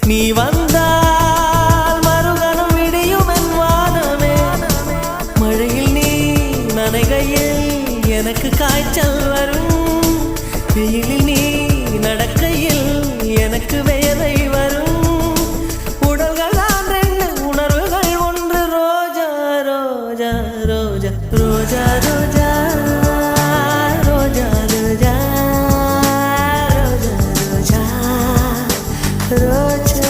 நீ வந்தால் மறுகணம் விடியும் என் வானமே. மழையில் நீ நனைகையில் எனக்கு காய்ச்சல் வரும். வெயிலில் நீ நடக்கையில் எனக்கு வேலை வரும். உடல்கள் தான் ரெண்டு, உணர்வுகள் ஒன்று. ரோஜா ரோஜா ரோஜா ரோஜா ரோஜா ரோஜா ரோஜா ரோஜா ரோஜா ரோஜா.